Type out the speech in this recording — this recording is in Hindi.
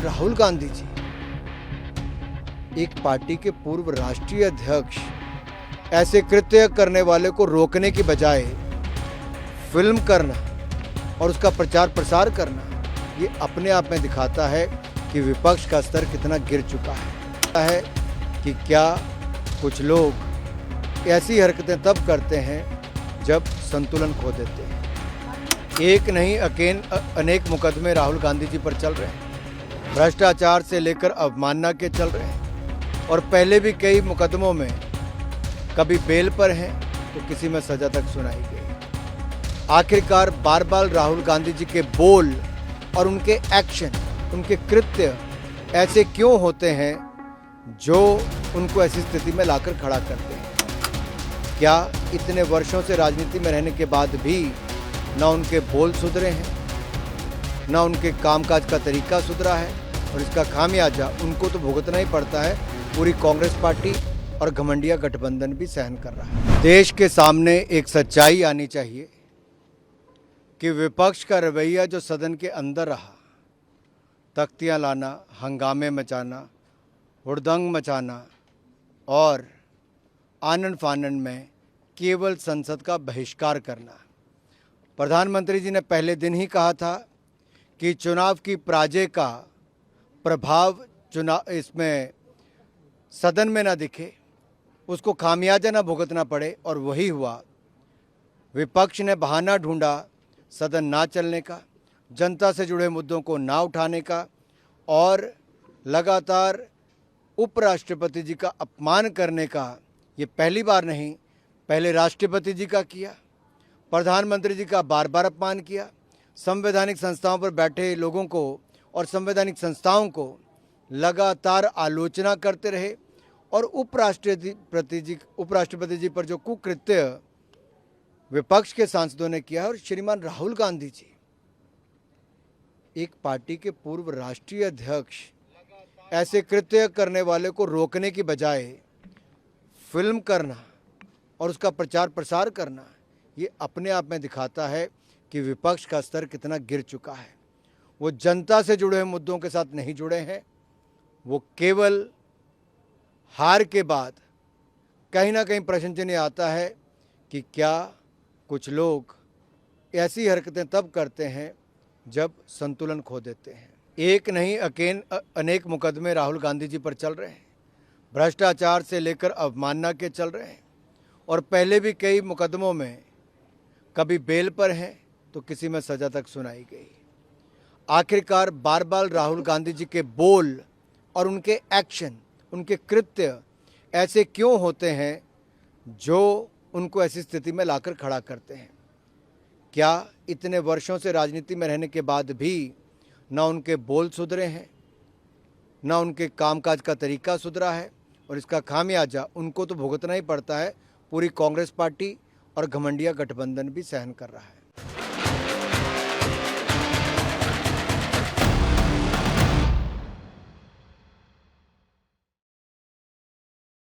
राहुल गांधी जी, एक पार्टी के पूर्व राष्ट्रीय अध्यक्ष, ऐसे कृत्य करने वाले को रोकने की बजाय फिल्म करना और उसका प्रचार प्रसार करना, ये अपने आप में दिखाता है कि विपक्ष का स्तर कितना गिर चुका है कि क्या कुछ लोग ऐसी हरकतें तब करते हैं जब संतुलन खो देते हैं। एक नहीं अनेक मुकदमे राहुल गांधी जी पर चल रहे हैं, भ्रष्टाचार से लेकर अवमानना के चल रहे हैं और पहले भी कई मुकदमों में कभी बेल पर हैं तो किसी में सजा तक सुनाई गई। आखिरकार बार बार राहुल गांधी जी के बोल और उनके एक्शन, उनके कृत्य ऐसे क्यों होते हैं जो उनको ऐसी स्थिति में लाकर खड़ा करते हैं। क्या इतने वर्षों से राजनीति में रहने के बाद भी ना उनके बोल सुधरे हैं, ना उनके कामकाज का तरीका सुधरा है और इसका खामियाजा उनको तो भुगतना ही पड़ता है। पूरी कांग्रेस पार्टी और घमंडिया गठबंधन भी सहन कर रहा है। देश के सामने एक सच्चाई आनी चाहिए कि विपक्ष का रवैया जो सदन के अंदर रहा, तख्तियां लाना, हंगामे मचाना, हुड़दंग मचाना और आनन फानन में केवल संसद का बहिष्कार करना। प्रधानमंत्री जी ने पहले दिन ही कहा था कि चुनाव की पराजय का प्रभाव इसमें सदन में ना दिखे, उसको खामियाजा ना भुगतना पड़े, और वही हुआ। विपक्ष ने बहाना ढूंढा सदन ना चलने का, जनता से जुड़े मुद्दों को ना उठाने का और लगातार उपराष्ट्रपति जी का अपमान करने का। ये पहली बार नहीं, पहले राष्ट्रपति जी का किया, प्रधानमंत्री जी का बार बार अपमान किया, संवैधानिक संस्थाओं पर बैठे लोगों को और संवैधानिक संस्थाओं को लगातार आलोचना करते रहे और उपराष्ट्रपति जी पर जो कुकृत्य विपक्ष के सांसदों ने किया। और श्रीमान राहुल गांधी जी, एक पार्टी के पूर्व राष्ट्रीय अध्यक्ष, ऐसे कृत्य करने वाले को रोकने की बजाय फिल्म करना और उसका प्रचार प्रसार करना, ये अपने आप में दिखाता है कि विपक्ष का स्तर कितना गिर चुका है। वो जनता से जुड़े हुए मुद्दों के साथ नहीं जुड़े हैं, वो केवल हार के बाद कहीं ना कहीं प्रश्न चिन्ह आता है कि क्या कुछ लोग ऐसी हरकतें तब करते हैं जब संतुलन खो देते हैं। एक नहीं अनेक मुकदमे राहुल गांधी जी पर चल रहे हैं, भ्रष्टाचार से लेकर अवमानना के चल रहे हैं और पहले भी कई मुकदमों में कभी बेल पर हैं तो किसी में सजा तक सुनाई गई। आखिरकार बार बार राहुल गांधी जी के बोल और उनके एक्शन, उनके कृत्य ऐसे क्यों होते हैं जो उनको ऐसी स्थिति में लाकर खड़ा करते हैं। क्या इतने वर्षों से राजनीति में रहने के बाद भी ना उनके बोल सुधरे हैं, ना उनके कामकाज का तरीका सुधरा है और इसका खामियाजा उनको तो भुगतना ही पड़ता है। पूरी कांग्रेस पार्टी और घमंडिया गठबंधन भी सहन कर रहा है।